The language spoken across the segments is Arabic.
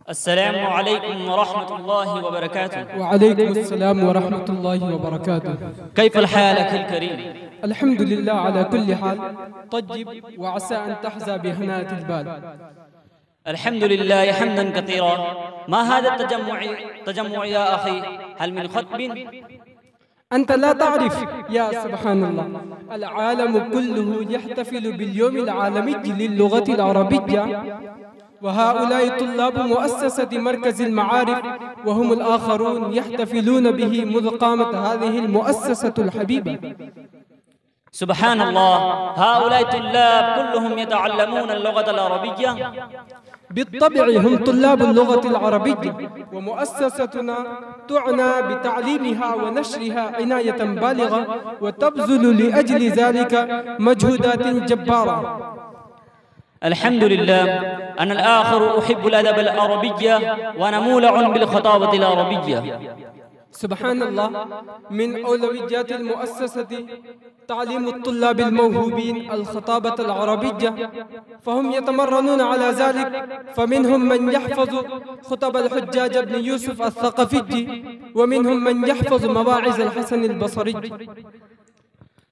السلام عليكم ورحمة الله وبركاته. وعليكم السلام ورحمة الله وبركاته. كيف الحال أخي الكريم؟ الحمد لله على كل حال. طيب، وعسى أن تحظى بهناءة البال. الحمد لله حمدا كثيرا. ما هذا التجمع يا أخي؟ هل من خطب؟ أنت لا تعرف يا سبحان الله، العالم كله يحتفل باليوم العالمي للغة العربية، وهؤلاء طلاب مؤسسة مركز المعارف وهم الآخرون يحتفلون به مذ قامت هذه المؤسسة الحبيبة. سبحان الله، هؤلاء الطلاب كلهم يتعلمون اللغة العربية؟ بالطبع هم طلاب اللغة العربية، ومؤسستنا تعنى بتعليمها ونشرها عناية بالغة، وتبذل لأجل ذلك مجهودات جبارة. الحمد لله. أنا الآخر أحب الأدب العربية وأنا مولع بالخطابة العربية. سبحان الله، من أولويات المؤسسة تعليم الطلاب الموهوبين الخطابة العربية، فهم يتمرنون على ذلك، فمنهم من يحفظ خطب الحجاج بن يوسف الثقفي، ومنهم من يحفظ مواعظ الحسن البصري.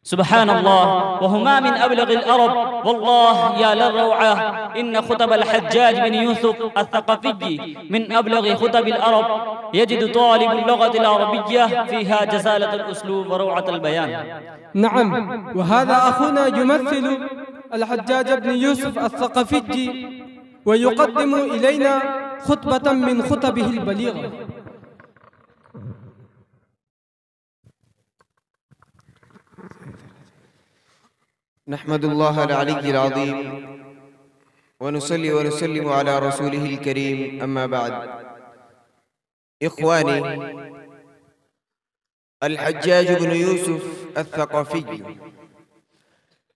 سبحان الله، وهما من أبلغ العرب. والله يا للروعة، إن خطب الحجاج بن يوسف الثقفي من أبلغ خطب العرب. يجد طالب اللغة العربية فيها جزالة الأسلوب وروعة البيان. نعم، وهذا أخونا يمثل الحجاج بن يوسف الثقفي، ويقدم إلينا خطبة من خطبه البليغة. نحمد الله العلي العظيم ونصلي ونسلم على رسوله الكريم، أما بعد. إخواني، الحجاج بن يوسف الثقفي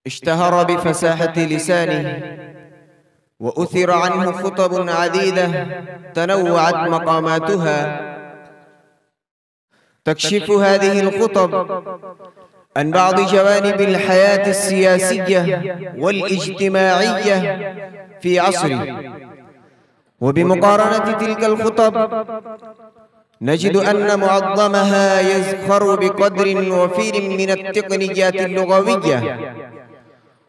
اشتهر بفساحة لسانه، وأثر عنه خطب عديدة تنوعت مقاماتها. تكشف هذه الخطب عن بعض جوانب الحياة السياسية والاجتماعية في عصره، وبمقارنة تلك الخطب نجد أن معظمها يزخر بقدر وفير من التقنيات اللغوية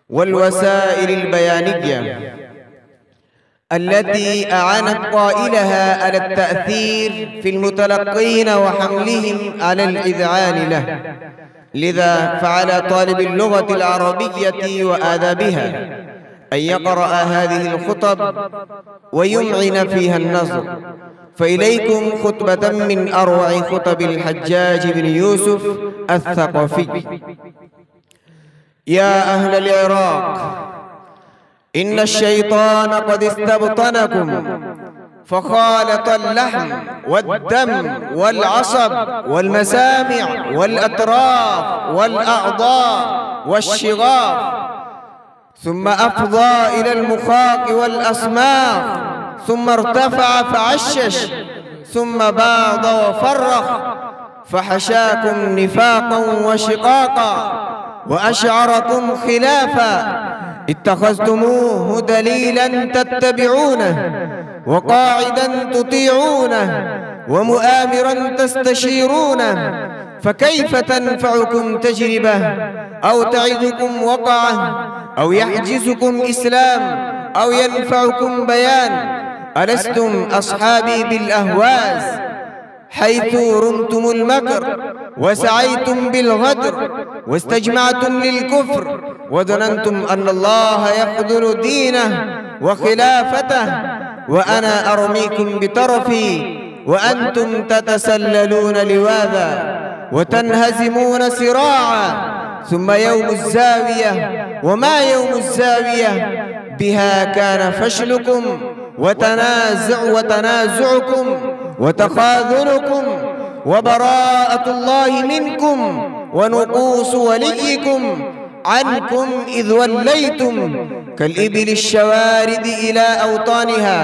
والوسائل البيانية التي أعانت قائلها على التأثير في المتلقين وحملهم على الإذعان له. لذا فعلى طالب اللغة العربية وآدابها أن يقرأ هذه الخطب ويمعن فيها النظر. فإليكم خطبة من أروع خطب الحجاج بن يوسف الثقفي. يا أهل العراق، إن الشيطان قد استبطنكم، فخالط اللحم والدم والعصب والمسامع والأطراف والأعضاء والشغاف، ثم أفضى إلى المخاق والأصماخ، ثم ارتفع فعشش، ثم باض وفرخ، فحشاكم نفاقا وشقاقا وأشعركم خلافا. اتخذتموه دليلا تتبعونه، وقاعدا تطيعونه، ومؤامرا تستشيرونه. فكيف تنفعكم تجربة، أو تعدكم وقعة، أو يحجزكم إسلام، أو ينفعكم بيان؟ ألستم أصحابي بالأهواز، حيث رمتم المكر وسعيتم بالغدر واستجمعتم للكفر، وظننتم أن الله يخذل دينه وخلافته، وأنا أرميكم بطرفي وأنتم تتسللون لواذا وتنهزمون سراعا. ثم يوم الزاوية، وما يوم الزاوية؟ بها كان فشلكم وتنازعكم وتخاذلكم وبراءة الله منكم ونقوص وليكم عنكم، إذ وليتم كالإبل الشوارد إلى أوطانها،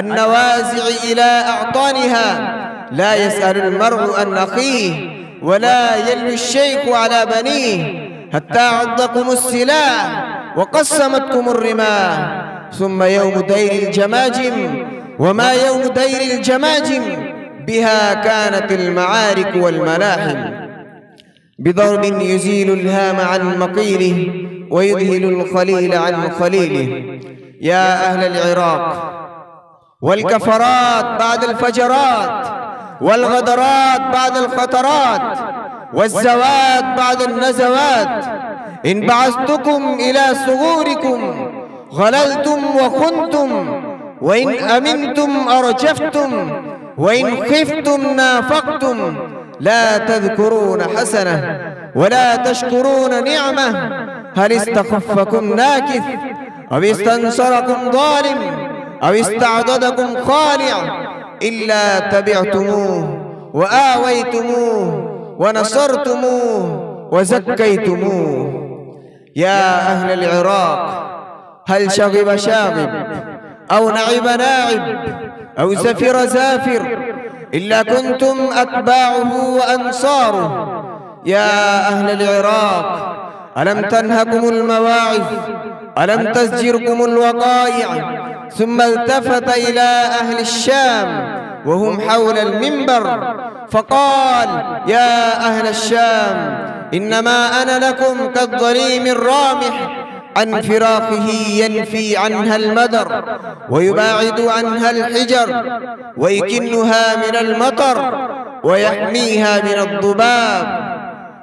النوازع إلى أعطانها. لا يسأل المرء عن أخيه، ولا يلوي الشيخ على بنيه، حتى عضكم السلاح وقسمتكم الرماح. ثم يوم دير الجماجم، وما يوم دير الجماجم بها كانت المعارك والملاحم، بضرب يزيل الهام عن مقيله ويذهل الخليل عن خليله. يا أهل العراق، والكفرات بعد الفجرات، والغدرات بعد الخطرات، والزوات بعد النزوات، إن بعثتكم إلى صغوركم غللتم وخنتم، وإن أمنتم أرجفتم، وإن خفتم نافقتم. لا تذكرون حسنة ولا تشكرون نعمة. هل استخفكم ناكث أو استنصركم ظالم أو استعضدكم خالع إلا تبعتموه وآويتموه ونصرتموه وزكيتموه. يا أهل العراق، هل شغب شاغب أو نعب ناعب أو زفر زافر إلا كنتم أتباعه وأنصاره. يا أهل العراق، ألم تنهكم المواعظ؟ ألم تزجركم الوقائع؟ ثم التفت إلى أهل الشام وهم حول المنبر فقال: يا أهل الشام، إنما أنا لكم كالضريم الرامح عن فراخه ينفي عنها المدر ويباعد عنها الحجر ويكنها من المطر ويحميها من الضباب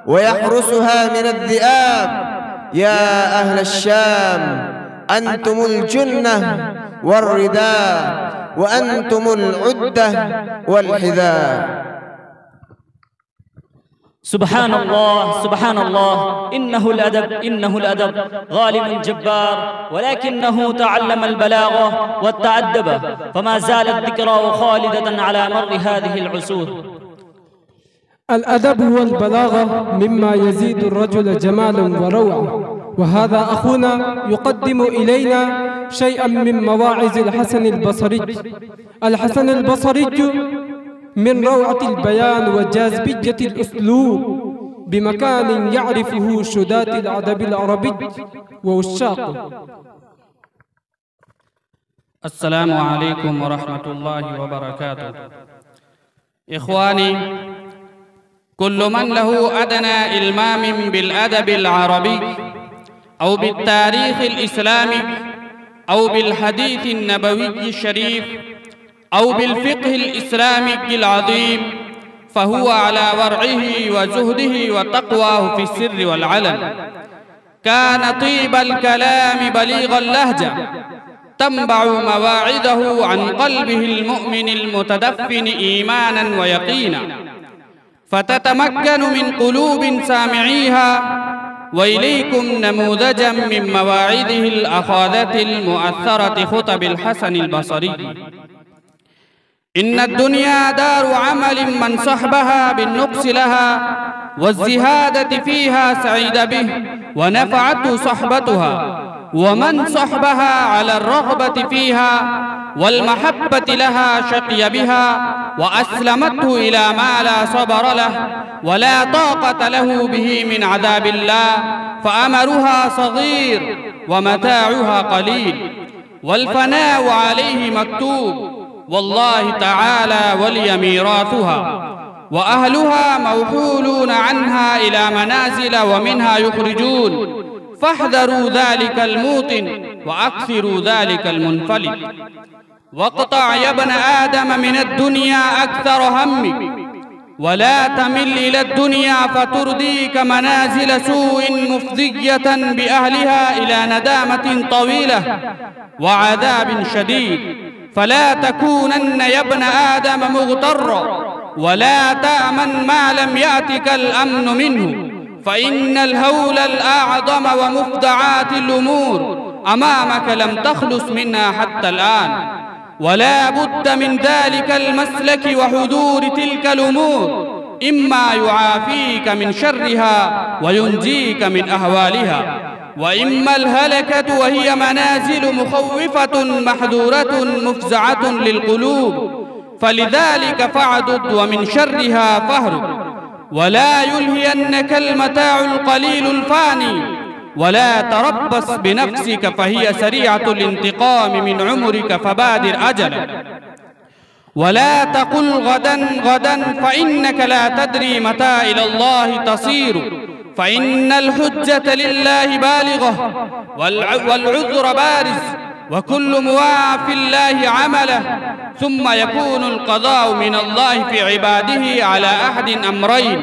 ويحرسها من الذئاب. يا أهل الشام، أنتم الجنة والرداء، وأنتم العدة والحذاء. سبحان الله سبحان الله، إنه الأدب غالب جبار، ولكنه تعلم البلاغة والتأدب، فما زالت ذكراه خالدة على مر هذه العصور. الأدب والبلاغة مما يزيد الرجل جمالا وروعة، وهذا أخونا يقدم إلينا شيئا من مواعظ الحسن البصري. الحسن البصري من روعة البيان وجاذبية الأسلوب بمكان يعرفه شدات الأدب العربي ووشاقه. السلام عليكم ورحمة الله وبركاته. إخواني، كل من له أدنى إلمام بالأدب العربي أو بالتاريخ الإسلامي أو بالحديث النبوي الشريف أو بالفقه الإسلامي العظيم فهو على ورعه وزهده وتقواه في السر والعلن. كان طيب الكلام بليغ اللهجة، تنبع مواعظه عن قلبه المؤمن المتدفن إيمانا ويقينا، فتتمكن من قلوب سامعيها. وإليكم نموذجا من مواعظه الأخاذة المؤثرة خطب الحسن البصري: إن الدنيا دار عمل، من صحبها بالنقص لها والزهادة فيها سعيد به ونفعته صحبتها، ومن صحبها على الرغبة فيها والمحبة لها شقي بها وأسلمته إلى ما لا صبر له ولا طاقة له به من عذاب الله، فأمرها صغير ومتاعها قليل والفناء عليه مكتوب، والله تعالى ولي ميراثها، وأهلها موحولون عنها إلى منازل ومنها يخرجون، فاحذروا ذلك الموطن وأكثروا ذلك المنفلت. واقطع يا ابن آدم من الدنيا أكثر همك، ولا تمل إلى الدنيا فترديك منازل سوء مفضية بأهلها إلى ندامة طويلة وعذاب شديد. فلا تكونن يا ابن آدم مغترا، ولا تأمن ما لم يأتك الأمن منه، فإن الهول الأعظم ومفضعات الأمور أمامك لم تخلص منها حتى الآن، ولا بد من ذلك المسلك وحضور تلك الأمور، إما يعافيك من شرها وينجيك من أهوالها، وإما الهلكة وهي منازل مخوفة محذورة مفزعة للقلوب، فلذلك فاعدد ومن شرها فاهرب، ولا يلهينك المتاع القليل الفاني، ولا تربص بنفسك فهي سريعة الانتقام من عمرك فبادر أجلا. ولا تقل غدا فإنك لا تدري متى إلى الله تصير، فإن الحجة لله بالغة والعذر بارز، وكل موافٍ الله عمله، ثم يكون القضاء من الله في عباده على أحد أمرين: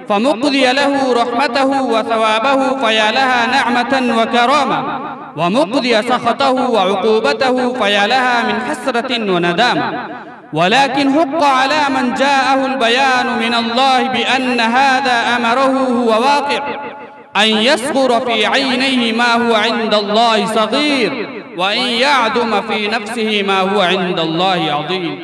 فمقضي له رحمته وثوابه فيا لها نعمة وكرامة، ومقضي سخطه وعقوبته فيا لها من حسرة وندامة. ولكن حق على من جاءه البيان من الله بأن هذا أمره هو واقع أن يصغر في عينيه ما هو عند الله صغير، وأن يعدم في نفسه ما هو عند الله عظيم.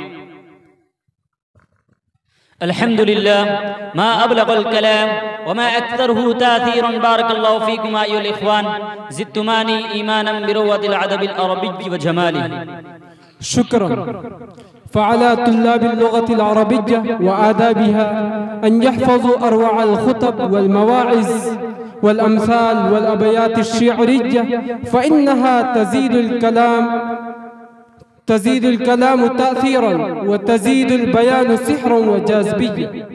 الحمد لله، ما أبلغ الكلام وما أكثره تأثيرا. بارك الله فيكم أيها الإخوان، زدتماني إيمانا بروة الأدب العربي وجماله. شكرا. فعلى طلاب اللغة العربية وآدابها أن يحفظوا أروع الخطب والمواعظ والأمثال والأبيات الشعرية، فإنها تزيد الكلام تأثيرا، وتزيد البيان سحرا وجاذبية.